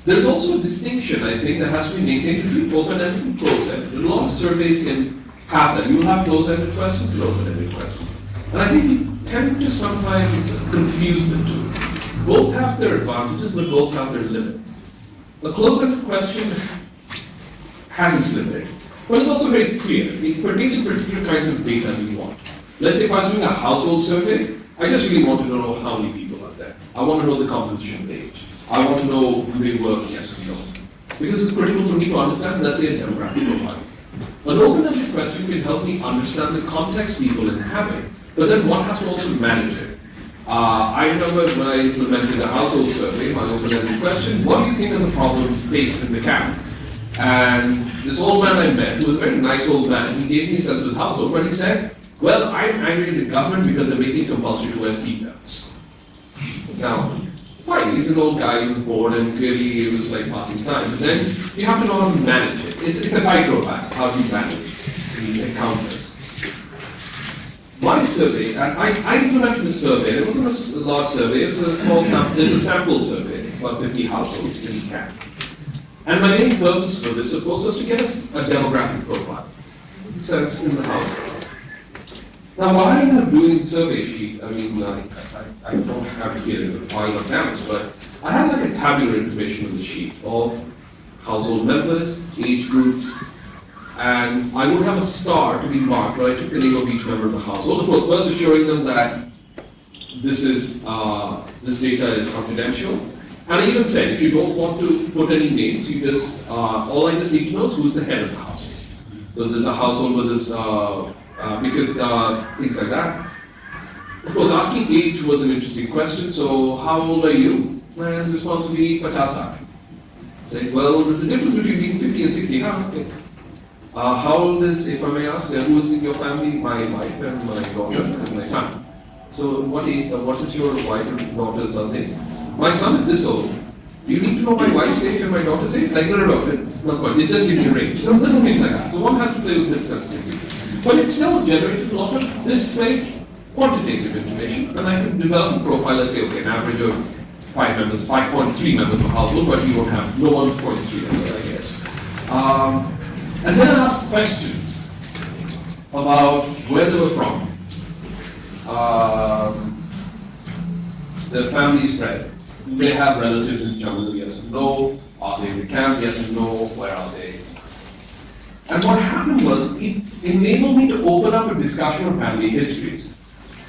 There is also a distinction, I think, that has to be maintained between open-ended and closed-ended. A lot of surveys can have that. You will have closed-ended questions and open-ended questions. And I think we tend to sometimes confuse the two. Both have their advantages, but both have their limits. A closed-ended question has its limit, but it's also very clear. It pertains to particular kinds of data you want. Let's say if I was doing a household survey, I just really want to know how many people are there. I want to know the composition of the age. I want to know do they work, yes or no. Because it's critical for me to understand, let's say, a demographic profile. An open-ended question can help me understand the context people inhabit, but then one has to also manage it. I remember when I implemented a household survey, my open-ended question, what do you think are the problems faced in the camp? And this old man I met, who was a very nice old man, he gave me a sense of his household, but he said, well, I'm angry at the government because they're making it compulsory to wear seatbelts. Now, fine, he's an old guy, he was bored, and clearly it was like passing time. But then you have to know how to manage it. It's a micro-back, how do you manage the encounters. My survey, and I implemented a survey. It wasn't a large survey, it was a small sample, it was a sample survey, about 50 households in camp. And my main purpose for this, of course, was to get us a demographic profile. So it's in the house. Now, why am I doing the survey sheet? I mean, I don't have it here in the file of damage, but I have like a tabular information on the sheet of household members, age groups, and I would have a star to be marked where I took the name of each member of the household. Of course, first assuring them that this data is confidential. And I even said, if you don't want to put any names, you just, all I just need to know is who's the head of the household. So there's a household with this, things like that. Of course, asking age was an interesting question. So, how old are you? And the response would be 50 saal. Say, well, there's a difference between being 50 and 60. Okay. How old is, if I may ask, who is in your family? My wife and my daughter and my son. So, what age? What is your wife and daughter's age? My son is this old. Do you need to know my wife's age and my daughter's age? Like, no, it's not quite. It just gives me a range. So, little things like that. So, one has to play with this sensitivity. But it still generated a lot of this very quantitative information, and I could develop a profile and say, okay, an average of 5 members, 5.3 members of a household, but you don't have, no one's 0.3 members, I guess. And then I asked questions about where they were from, their family spread. Do they have relatives in jungle? Yes and no. Are they in the camp? Yes and no. Where are they? And what happened was, it enabled me to open up a discussion of family histories.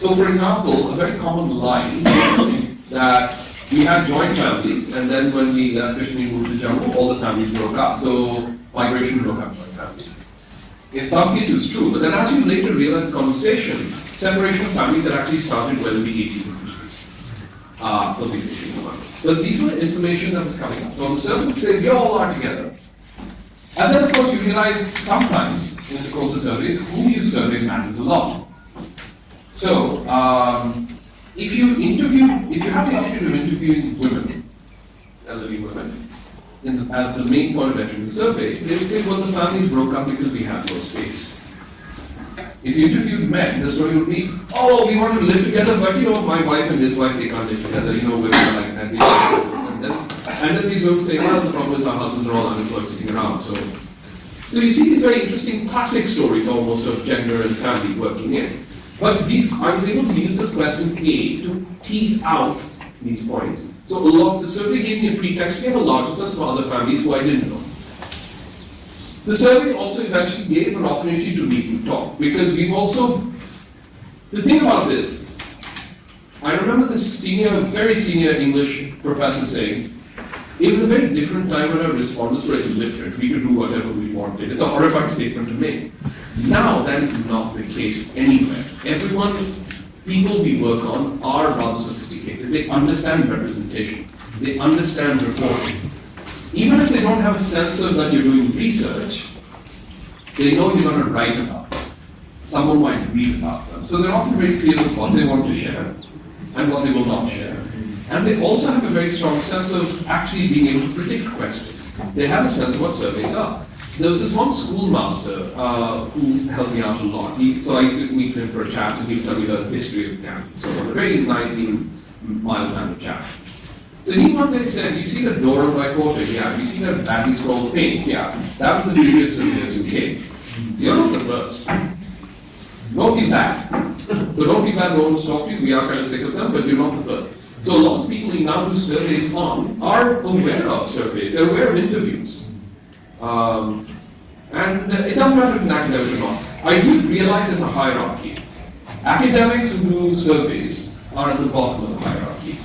So, for example, a very common line that we had joint families, and then when we left Kashmir, moved to Jammu, all the families broke up. So, migration broke up joint families. In some cases, it's true, but then as you later realize the conversation, separation of families had actually started well in the 80s and 90s. But these were information that was coming up. So, on the surface, say, we all are together. And then, of course, you realize sometimes in the course of surveys, who you survey matters a lot. So, if you have the option of interviewing women, elderly women, as the main point of entry in the survey, they would say, well, the families broke up because we had no space. If you interviewed men, the story would be, oh, we want to live together, but my wife and his wife, they can't live together, women are like that. And then these women say, well, the problem is our husbands are all unemployed sitting around. So you see these very interesting classic stories almost of gender and family working in. But I was able to use this questions A to tease out these points. So the survey gave me a pretext to get a larger sense of other families who I didn't know. The survey also eventually gave an opportunity to meet and talk, because we've also, the thing about this, I remember this very senior English professor saying, it was a very different time when our respondents were illiterate. We could do whatever we wanted. It's a horrifying statement to make. Now that is not the case anywhere. People we work on are rather sophisticated. They understand representation. They understand reporting. Even if they don't have a sense of that you're doing research, they know you're going to write about them. Someone might read about them. So they're often very clear with what they want to share and what they will not share. And they also have a very strong sense of actually being able to predict questions. They have a sense of what surveys are. There was this one schoolmaster who helped me out a lot. So I used to meet him for a chat, and he would tell me the history of camp. So a very nice, mild kind of chat. So he one day said, you see the door on my quarter? Yeah. You see that badly scrawled paint? Yeah. That was the previous surveys who came. You're not the first. Don't feel bad. So don't feel bad, no one will stop you. We are kind of sick of them, but you're not the first. So a lot of people we now do surveys on are aware of surveys. They're aware of interviews. And it doesn't matter if it's an academic or not. I do realize there's a hierarchy. Academics who do surveys are at the bottom of the hierarchy.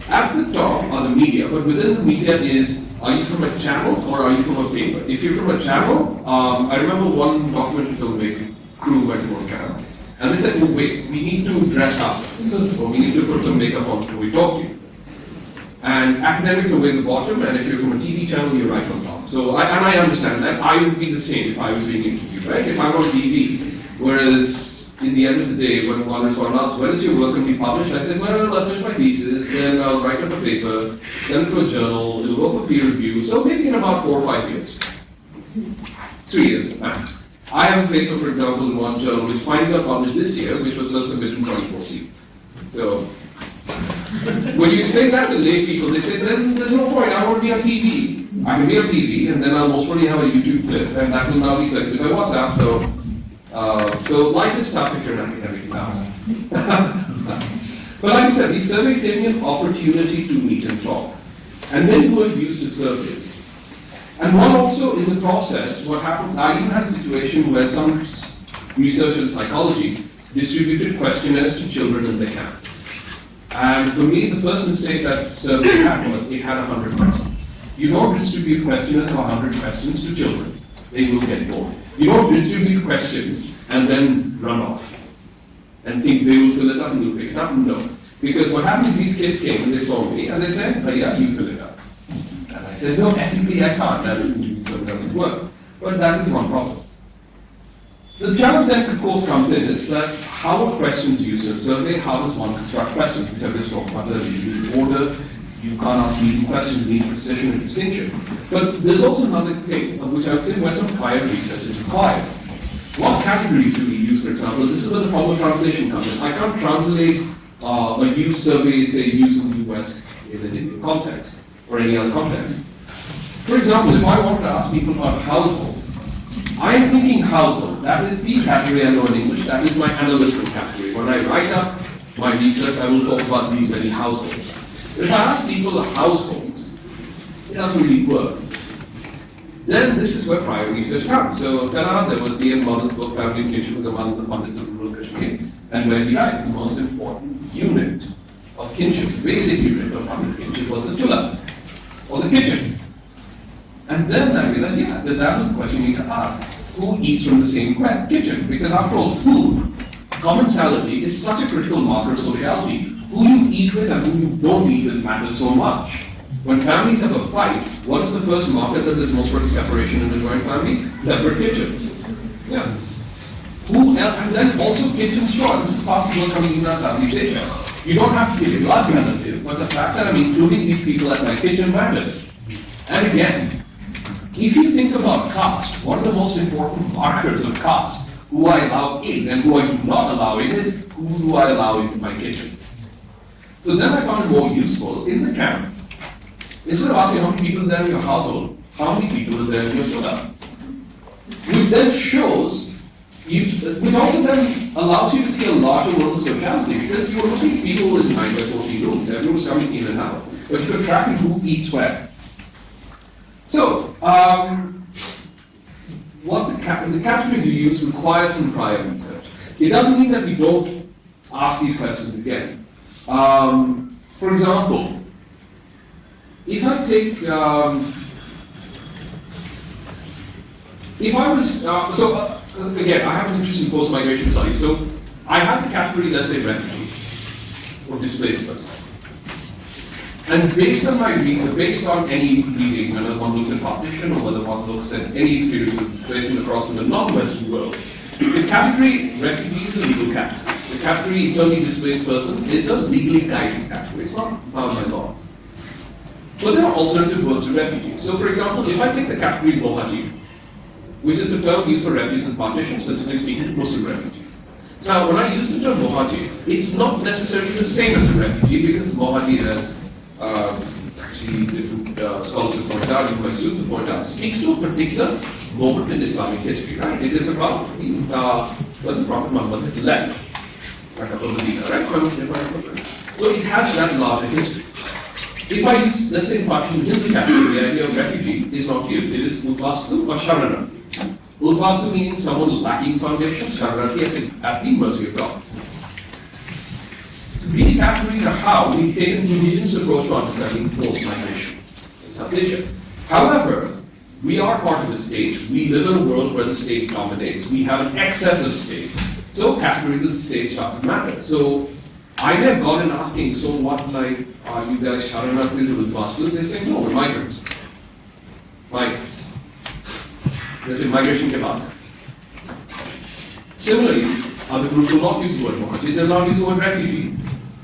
At the top are the media, but within the media is, are you from a channel or are you from a paper? If you're from a channel, I remember one documentary filmmaking crew went to a channel, and they said, oh wait, we need to dress up, or we need to put some makeup on before we talk to you. And academics are way at the bottom, and if you're from a TV channel, you're right on top. So, I understand that. I would be the same if I was being interviewed, right? If I'm on TV, whereas in the end of the day, when one respondent asked, when is your work going to be published? I said, well, I'll finish my thesis, then I'll write up a paper, send it to a journal, it'll go for peer review, so maybe in about 4 or 5 years. 3 years max. I have a paper, for example, in one journal, which finally got published this year, which was first submitted in 2014. So, when you explain that to lay people, they say, then there's no point, I want to be on TV. I can be on TV, and then I'll most probably have a YouTube clip, and that will now be circulated by WhatsApp, so life is tough if you're an academic now. But like I said, these surveys gave me an opportunity to meet and talk. And then were used as surveys. And one also, in the process, what happened, I even had a situation where some research in psychology distributed questionnaires to children in the camp. And for me, the first mistake that survey had was it had 100 questions. You don't distribute questionnaires of 100 questions to children. They will get bored. You don't distribute questions and then run off and think they will fill it up and you'll pick it up. No. Because what happened is these kids came and they saw me and they said, oh, yeah, you fill it up. And I said, no, ethically I can't. That isn't doing someone else's work. But that is one problem. The challenge then, of course, comes in is that how are questions used in a survey? How does one construct questions? Which I've just talked about earlier. You need order. You can't ask leading questions, you need precision and distinction. But there's also another thing, of which I would say where some prior research is required. What categories do we use, for example? This is where the problem of translation comes in. I can't translate a youth survey, say, used in the US in an Indian context, or any other context. For example, if I wanted to ask people about household, I am thinking household. That is the category I know in English. That is my analytical category. When I write up my research, I will talk about these many households. If I ask people the households, it doesn't really work. Then this is where prior research comes. So there was the mother's book, Family and Kinship, the Mother, the Pandits of Rural Kashmir, and where he writes the most important unit of kinship, basic unit of Pandit kinship was the chula, or the kitchen. And then I realized, yeah, that was the question you need to ask. Who eats from the same kitchen? Because after all, food, commensality is such a critical marker of sociality. Who you eat with and who you don't eat with matters so much. When families have a fight, what is the first marker that there's most sort of separation in a joint family? Separate kitchens. Yeah. Who else? And then also kitchen straw. This is possible coming in Southeast Asia. You don't have to be a blood relative, but the fact that I'm including these people at my kitchen matters. And again, if you think about caste, one of the most important markers of caste, who I allow in and who I do not allow in, is who do I allow into my kitchen. So then I found it more useful in the camp. Instead of asking how many people are there in your household, how many people are there in your chula? Which then shows, which also then allows you to see a larger world of sociality, because you were looking at people in 9 by 14 rooms, everyone was coming in and out, but you could track who eats where. So, what the categories you use require some prior research. It doesn't mean that we don't ask these questions again. For example, if I take, again, I have an interest in post-migration studies, so I have the category, let's say, refugee or displaced person. And based on my reading, based on any reading, whether one looks at partition or whether one looks at any experience of displacement across in the non-Western world, the category refugee is a legal category. The category internally displaced person is a legally guided category. It's not bound by law. But there are alternative words to refugee. So for example, if I take the category Mohaji, which is the term used for refugees and partition, specifically speaking Muslim refugees. Now when I use the term Mohaji, it's not necessarily the same as a refugee, because Mohaji has see different scholars have pointed out, and my students have pointed out, speaks to a particular moment in Islamic history, right? It is about when the Prophet Muhammad had left Medina, right? So it has that larger history. If I use, let's say, in partition this category, the idea of refugee is not used. It is Ulfastu or Sharanati. Ulfastu meaning someone lacking foundation, Sharanati at the mercy of God. So these categories are how we take an indigenous approach to understanding forced migration in South Asia. However, we are part of the state. We live in a world where the state dominates. We have an excess of state. So categories of the state start to matter. So I may have gone in asking, so what, like, are you guys Sharanathis or Ulfastus? They say, no, we're migrants. Migrants. There's a migration kebab. Similarly, other groups will not use the word Muhajir, they'll not use the word refugee.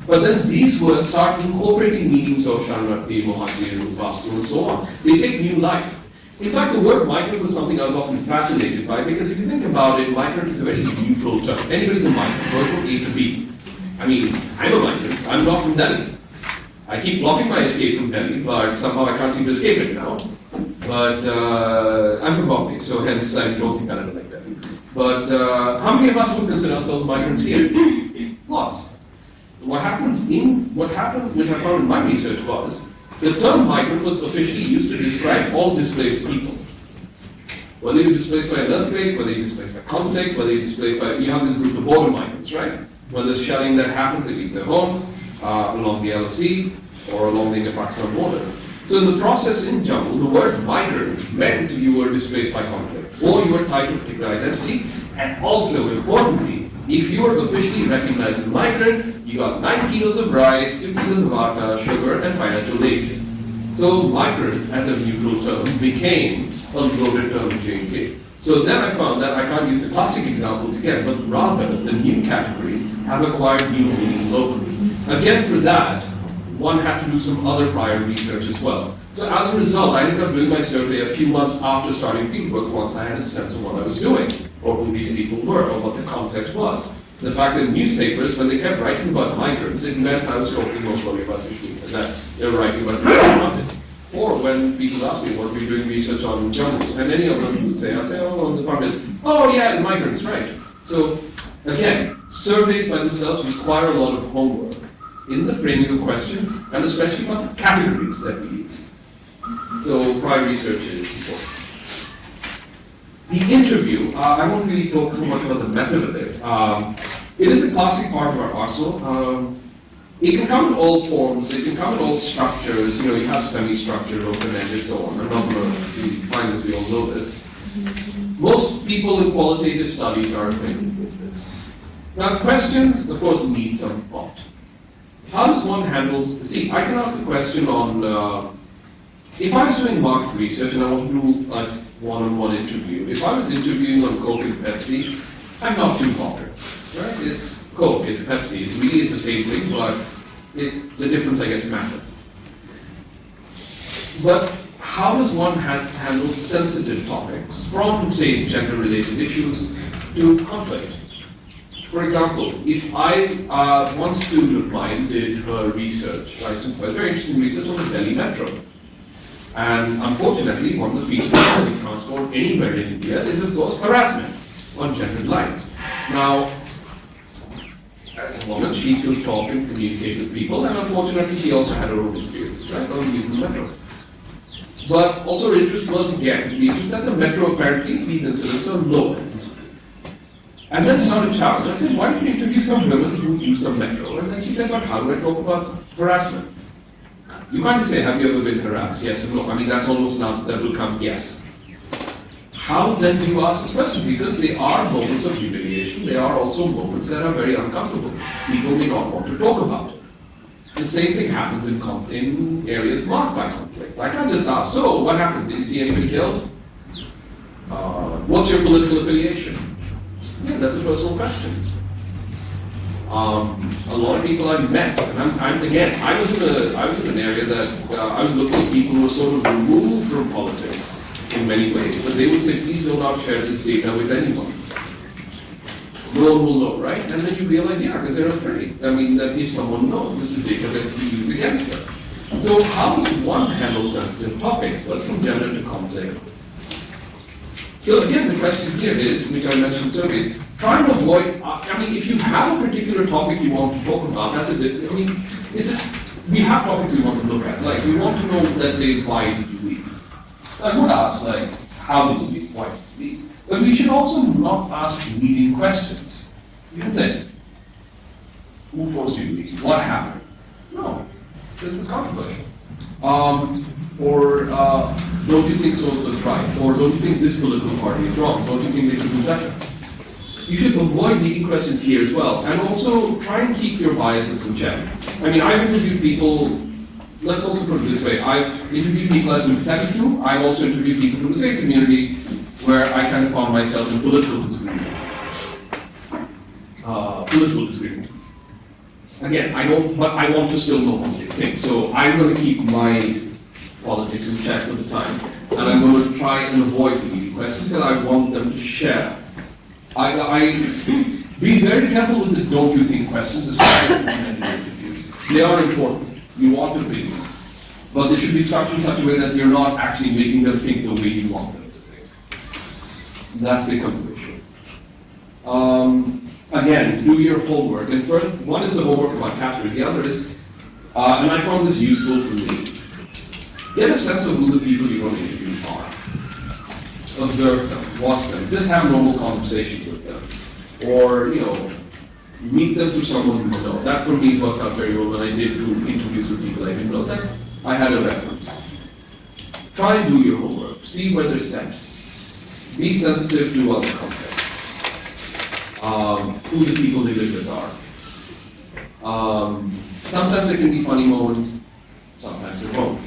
But then these words start incorporating meanings of Sharanathi, Muhajir, Ulfastu, and so on. They take new life. In fact, the word migrant was something I was often fascinated by, because if you think about it, migrant is a very neutral term. Anybody's a migrant, going from A to B. I mean, I'm a migrant, I'm not from Delhi. I keep blocking my escape from Delhi, but somehow I can't seem to escape it now. But I'm from Bombay, so hence I don't think I don't like Delhi. But how many of us would consider ourselves migrants here? Lots. What happens, which I found in my research was, the term migrant was officially used to describe all displaced people. Whether you're displaced by an earthquake, whether you're displaced by conflict, whether you're displaced by, you have this group of border migrants, right? When there's shelling that happens, they leave their homes along the LSE or along the Pakistan border. So in the process in Jammu, the word migrant meant you were displaced by conflict, or you were tied to a particular identity, and also, importantly, if you were officially recognized as a migrant, you got 9 kilos of rice, 2 kilos of atta, sugar, and financial aid. So migrant, as a neutral term, became a loaded term in J&K. So then I found that I can't use the classic examples again, but rather the new categories have acquired new meaning locally. Again, for that, one had to do some other prior research as well. So as a result, I ended up doing my survey a few months after starting fieldwork, once I had a sense of what I was doing, or who these people were, or what the context was. The fact that newspapers, when they kept writing about migrants, it meant I was talking most probably about issues, and that they were writing about content. Or when people ask me, what are we doing research on in Jammu? And many of them would say, I'll say, oh, the part is, oh yeah, the migrants, right. So, again, surveys by themselves require a lot of homework in the framing of question, and especially about the categories that we use. So, prior research is important. The interview, I won't really talk so much about the method of it. It is a classic part of our arsenal. It can come in all forms, it can come in all structures, you know, you have semi-structured, open-ended, so on. I'm not going to define this, we all know this. Most people in qualitative studies are acquainted with this. Now, questions, of course, need some thought. How does one handle, see, I can ask a question on, if I was doing market research and I want to do a one-on-one interview, if I was interviewing on Coke and Pepsi, I'm not too bothered, right? It's Coke, it's Pepsi, it really is the same thing, but the difference, I guess, matters. But how does one handle sensitive topics, from, say, gender-related issues to conflict? For example, if one student of mine did her research, very interesting research on the Delhi Metro. And unfortunately, one of the features of public transport anywhere in India is, of course, harassment on gendered lines. Now, as a woman, she could talk and communicate with people, and unfortunately, she also had her own experience, right, on using the metro. But also, her interest was, again, the interest that the metro apparently, these incidents are low. And then started challenge. I said, why don't you interview some women who use the metro? And then she said, but how do I talk about harassment? You can't say, have you ever been harassed? Yes or no. I mean, that's almost an answer that will come, yes. How then do you ask this question? Because they are moments of humiliation. They are also moments that are very uncomfortable. People may not want to talk about it. The same thing happens in areas marked by conflict. I can't just ask, so what happened? Did you see anybody killed? What's your political affiliation? Yeah, that's a personal question. A lot of people I've met, and I was in an area that I was looking at people who were sort of removed from politics in many ways, but they would say, please do not share this data with anyone. No one will know, right? And then you realize, yeah, because they're afraid. I mean, that if someone knows, this is data that we use against them. So how does one handle sensitive topics, well, from gender to conflict? So again, the question here is, which I mentioned surveys, try to avoid, I mean, if you have a particular topic you want to talk about, that's a bit, I mean, we have topics we want to look at. Like, we want to know, let's say, why did you leave? I would ask, like, how did you leave? Why did you leave? But we should also not ask leading questions. You can say, who forced you to leave? What happened? No, this is controversial. Or don't you think so-and-so is right? Or don't you think this political party is wrong? Don't you think they could do better? You should avoid leading questions here as well. And also try and keep your biases in check. I mean, I've interviewed people, let's also put it this way, I've interviewed people as sympathetic to, I've also interviewed people from the same community where I kind of found myself in political disagreement. Again, but I want to still know what they think. So I'm going to keep my politics in check for the time, and I'm going to try and avoid the leading questions that I want them to share. Be very careful with the don't you think questions, especially in interviews. They are important. You want their opinion, but they should be structured in such a way that you're not actually making them think the way you want them to think. That becomes the issue. Again, do your homework. And first, one is the homework about category. The other is, and I found this useful for me, get a sense of who the people you're going to interview are. Observe them, watch them, just have normal conversations with them. Or, meet them through someone you know. That for me worked out very well when I did do interviews with people I didn't know. That I had a reference. Try and do your homework. See where they're set. Be sensitive to other contexts. Who the people they live with are. Sometimes there can be funny moments, sometimes there won't.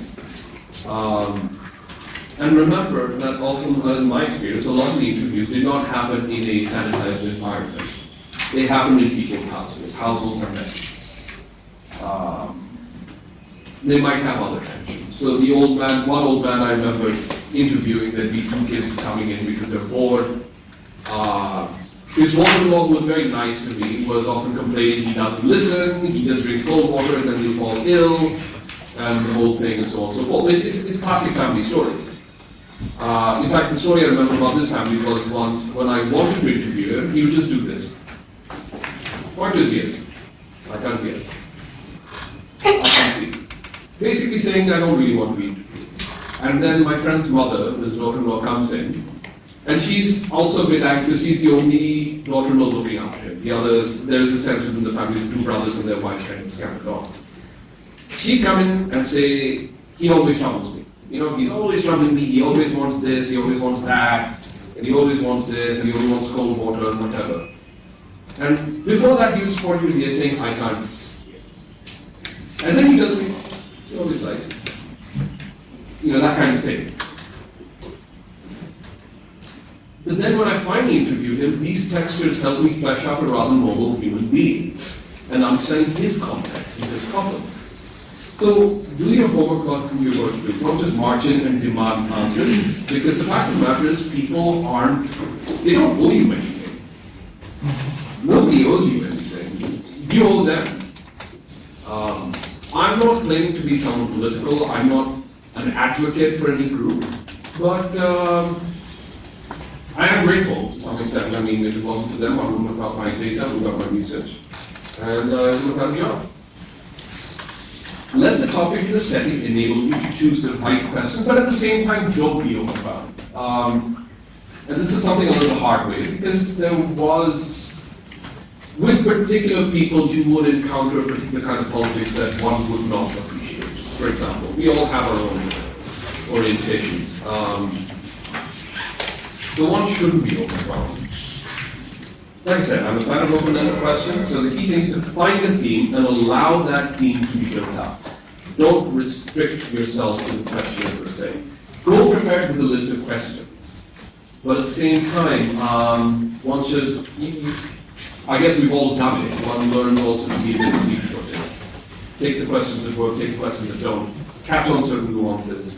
And remember that often, in my experience, a lot of the interviews did not happen in a sanitized environment. They happen in people's houses. Households are messy. They might have other tensions. So one old man I remember interviewing, there'd be two kids coming in because they're bored. His mother-in-law, who was very nice to me, was often complaining he doesn't listen, he just drinks cold water and then he'll fall ill, and the whole thing and so on and so forth. It's classic family stories. In fact, the story I remember about this family was once when I wanted to interview him, he would just do this. Point is yes. I can't get it. I can't see. Basically saying I don't really want to be interviewed. And then my friend's mother, his daughter-in-law, comes in. And she's also a bit anxious. She's the only daughter-in-law looking after him. The others, there's a sense within the family, two brothers and their wife kind of scattered off. She'd come in and say, he always troubles me. He's always troubling me. He always wants this, he always wants that, and he always wants this, and he always wants cold water and whatever. And before that, he was 40 years saying, I can't. And then he does me. He always likes it. That kind of thing. But then when I finally interviewed him, these textures helped me flesh out a rather noble human being and understand his context and his problem. So do your homework on who you're going to do. Don't just march in and demand answers, because the fact of the matter is people they don't owe you anything. Nobody owes you anything. You owe them. I'm not claiming to be someone political. I'm not an advocate for any group. But I am grateful to some extent. I mean, if it wasn't for them, I wouldn't have got my data, I wouldn't have got my research, and I wouldn't have a job. Let the topic and the setting enable you to choose the right questions, but at the same time, don't be overwhelmed. And this is something a little hard way, because with particular people, you would encounter a particular kind of politics that one would not appreciate. For example, we all have our own orientations. So one shouldn't be overwhelmed. Like I said, I'm a fan of open-ended questions, so the key thing is to find a theme and allow that theme to be built up. Don't restrict yourself to the question per se. Go prepared with a list of questions. But at the same time, one should, I guess we've all done it, one learns also to be a bit deep-footed. Take the questions that work, take the questions that don't, catch on certain nuances.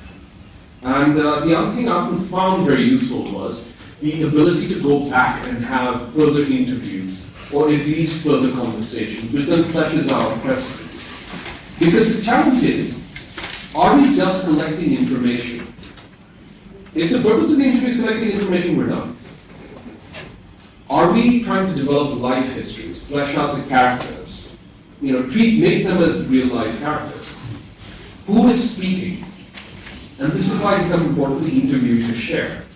And the other thing I found very useful was the ability to go back and have further interviews, or at least further conversations, which then fleshes out questions. Because the challenge is, Are we just collecting information? If the purpose of the interview is collecting information, we're done. Are we trying to develop life histories, flesh out the characters, make them as real life characters? Who is speaking? And this is why it becomes important for the interview to share.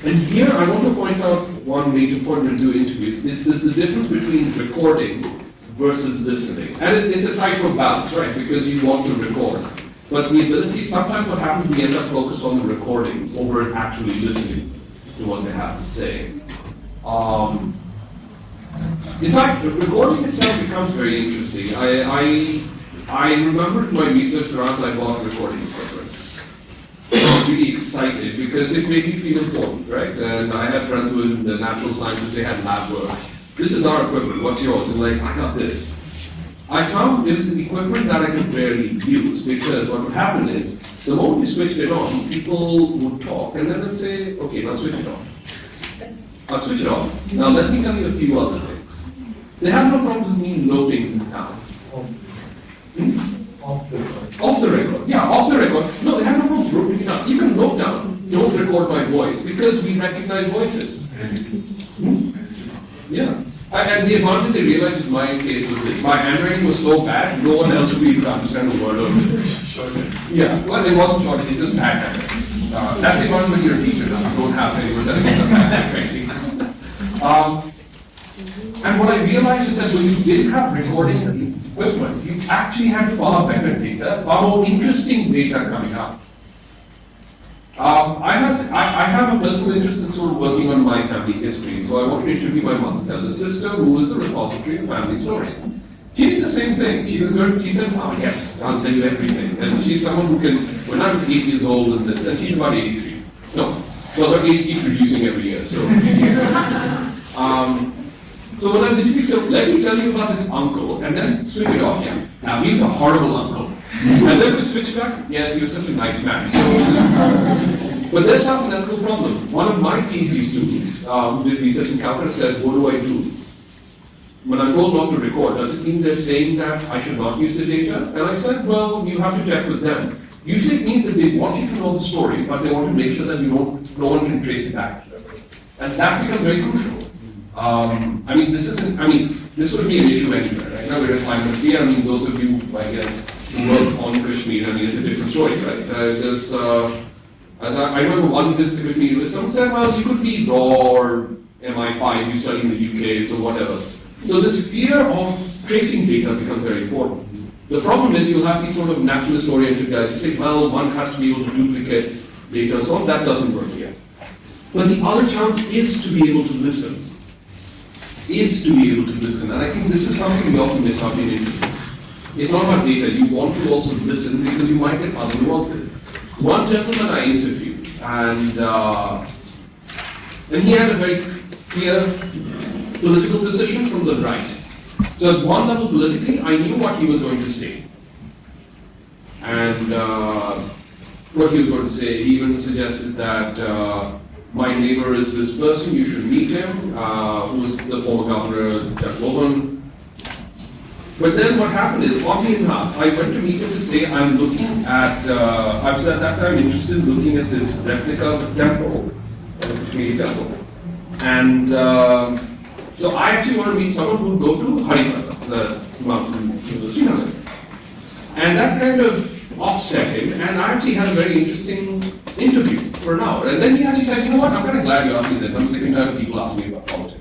And here I want to point out one major point when we do interviews. It's the difference between recording versus listening. And it's a tightrope balance, right? Because you want to record. But the ability, sometimes what happens, we end up focused on the recording over actually listening to what they have to say. In fact, the recording itself becomes very interesting. I remember in my research grant I bought recording equipment. I was really excited because it made me feel important, right? And I had friends who were in the natural sciences, they had lab work. This is our equipment, what's yours? And I got this. I found it was an equipment that I could barely use because what would happen is, the moment you switched it on, people would talk and then they'd say, okay, now switch it on. I'll switch it off. Now let me tell you a few other things. They have no problems with me noting down. Off the record. Off the record. Yeah, off the record. No, they have no problems noting it down. You can note down, don't record my voice, because we recognize voices. Yeah. And the advantage they realized in my case was this. My handwriting was so bad, no one else would be able to understand a word of it. Yeah, well, it wasn't short, it's just bad handwriting. That's the advantage when you're a teacher now. You don't have anyone telling you the bad handwriting. And what I realized is that when you didn't have recording equipment, you actually had far better data, far more interesting data coming out. I have a personal interest in sort of working on my family history, so I wanted to interview my mother's elder sister, who is a repository of family stories. She did the same thing. She said, oh yes, I'll tell you everything. And she's someone who can, when I was 8 years old and this, and she's about 83. No, well, her age keeps reducing every year, so. So when I was interviewing, so let me tell you about this uncle, and then switch it off. Yeah. Now, he's a horrible uncle. And then we switch back, yes, he was such a nice man. So, but there's an ethical problem. One of my PhD students who did research in Calcutta said, what do I do? When I'm told not to record, does it mean they're saying that I should not use the data? And I said, well, you have to check with them. Usually it means that they want you to know the story, but they want to make sure that no one can trace it back. And that becomes very crucial. This would be an issue anywhere. Right now we're in climate fear. Those of you, I guess, who work on Kashmir, it's a different story, right? I remember one visit to Kashmir where someone said, well, you could be raw or MI5, you study in the UK, so whatever. So this fear of tracing data becomes very important. The problem is you'll have these sort of naturalist-oriented guys who say, well, one has to be able to duplicate data and so on. That doesn't work yet. But the other challenge is to be able to listen. And I think this is something we often miss out in interviews. It's not about data. You want to also listen because you might get other nuances. One gentleman I interviewed, and he had a very clear political position from the right. So at one level politically, I knew what he was going to say. And what he was going to say, he even suggested that my neighbor is this person, you should meet him, who was the former governor, Jack Lohan. But then what happened is, oddly enough, I went to meet him to say, I'm looking at, I was at that time interested in looking at this replica of the temple, the Kashmiri temple. And so I actually want to meet someone who would go to Haridwar, the mountain in Srinagar. And that kind of offset him, and I actually had a very interesting interview for an hour. And then he actually said, you know what, I'm kind of glad you asked me that. I'm sick and tired of people asking me about politics.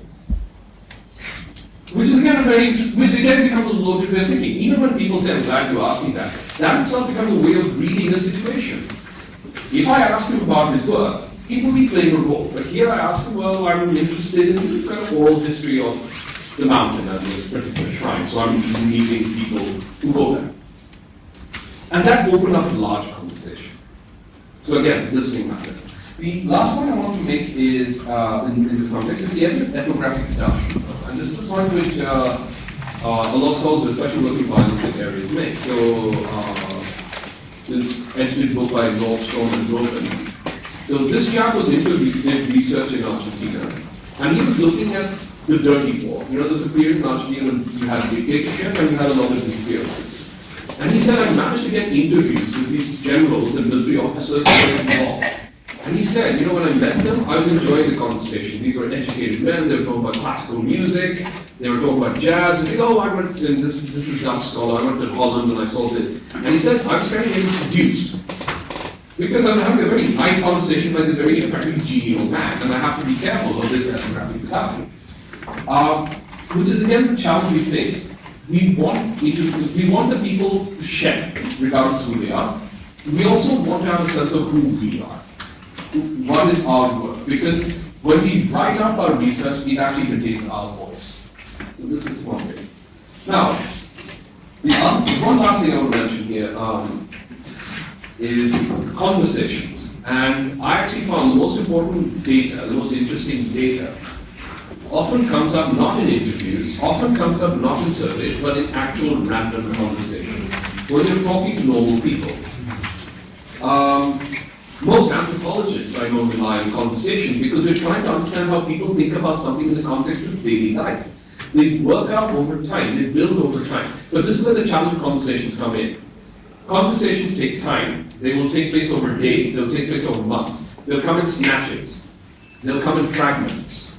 Which is again a very interesting, which again becomes a loaded way of thinking. Even when people say, I'm glad you asked me that, that itself becomes a way of reading a situation. If I ask him about his work, it would be playing a role. But here I ask him, well, I'm interested in the kind of oral history of the mountain and this particular shrine. So I'm meeting people who go there. And that opened up a large conversation. So again, listening matters. The last point I want to make is, in this context, is the ethnographic stuff. And this is the point which a lot of scholars, especially working violence areas, make. So this edited book by Nordstrom and Groban. So this chap was did research in Argentina, and he was looking at the dirty war. There's a period in Argentina when you had dictatorship and you had a lot of disappearances. And he said, I managed to get interviews with these generals and military officers who were involved. And he said, you know, when I met them, I was enjoying the conversation. These were educated men, they were talking about classical music, they were talking about jazz. They said, oh, I went, and this is a Dutch scholar, I went to Holland and I saw this. And he said, I was trying to seduce. Because I'm having a very nice conversation with a very apparently genial man, and I have to be careful of this ethnographic stuff. Which is again the challenge we face. We want the people to share, regardless of who they are. We also want to have a sense of who we are. What is our work? Because when we write up our research, it actually contains our voice. So this is one way. Now, one last thing I would mention here is conversations. And I actually found the most important data, the most interesting data, often comes up not in interviews, often comes up not in surveys, but in actual random conversations, when you're talking to normal people. Most anthropologists, I know, rely on conversation because we're trying to understand how people think about something in the context of daily life. They work out over time, they build over time. But this is where the challenge conversations come in. Conversations take time. They will take place over days, they'll take place over months. They'll come in snatches. They'll come in fragments.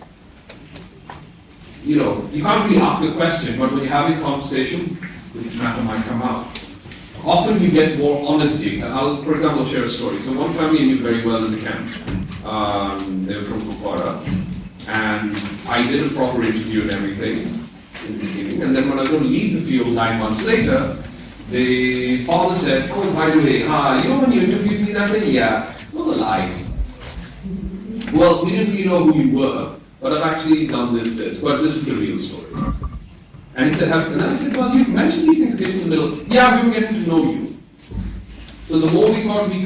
You know, you can't really ask a question, but when you're having a conversation, the matter might come out. Often you get more honesty. For example, share a story. So one family I knew very well in the camp. They were from Kupwara. And I did a proper interview and everything in the beginning. And then when I was going to leave the field 9 months later, the father said, oh, by the way, you know when you interviewed me that day? Yeah. Well, a lie. Well, we didn't really know who you were. But I've actually done this, but this is the real story. And he said, and I said, well, you mentioned these things in the middle. Yeah, we were getting to know you. So the more we thought we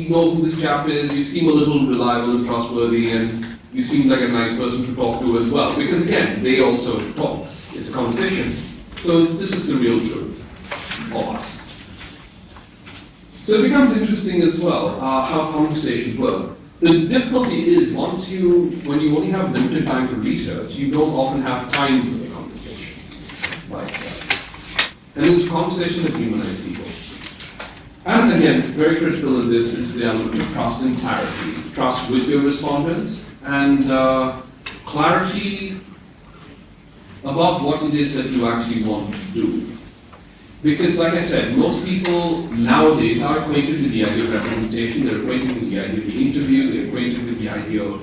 know who this chap is, you seem a little reliable and trustworthy, and you seem like a nice person to talk to as well. Because again, they also talk. It's a conversation. So this is the real truth of us. So it becomes interesting as well, how conversations work. The difficulty is, when you only have limited time for research, you don't often have time for the conversation. Like that. And it's a conversation that humanizes people. And again, very critical in this is the element of trust and clarity. Trust with your respondents, and clarity about what it is that you actually want to do. Because, like I said, most people nowadays are acquainted with the idea of representation, they're acquainted with the idea of the interview, they're acquainted with the idea of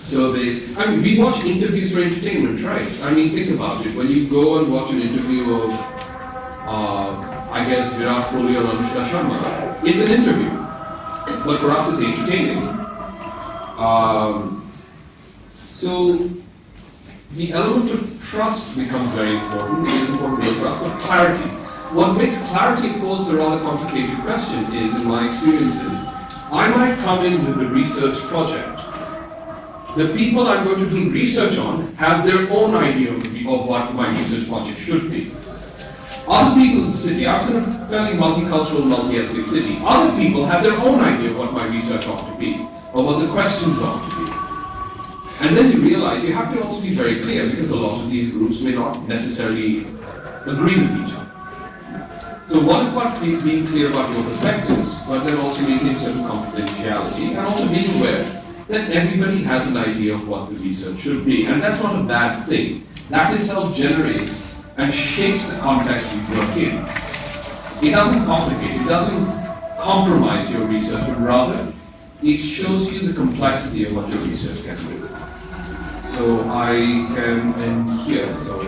surveys. I mean, we watch interviews for entertainment, right? I mean, think about it. When you go and watch an interview of, I guess, Virat Kohli or Anushka Sharma, it's an interview. But for us, it's entertaining. So, the element of trust becomes very important. It is important to trust, but clarity. What makes clarity, of course, a rather complicated question is, in my experiences, I might come in with a research project. The people I'm going to do research on have their own idea of what my research project should be. Other people in the city, I was in a fairly multicultural, multi-ethnic city, other people have their own idea of what my research ought to be, or what the questions ought to be. And then you realize you have to also be very clear, because a lot of these groups may not necessarily agree with each other. So one is about being clear about your perspectives, but then also maintaining certain confidentiality, and also being aware that everybody has an idea of what the research should be. And that's not a bad thing. That itself generates and shapes the context you work in. It doesn't complicate, it doesn't compromise your research, but rather it shows you the complexity of what your research can do. So I can end here. So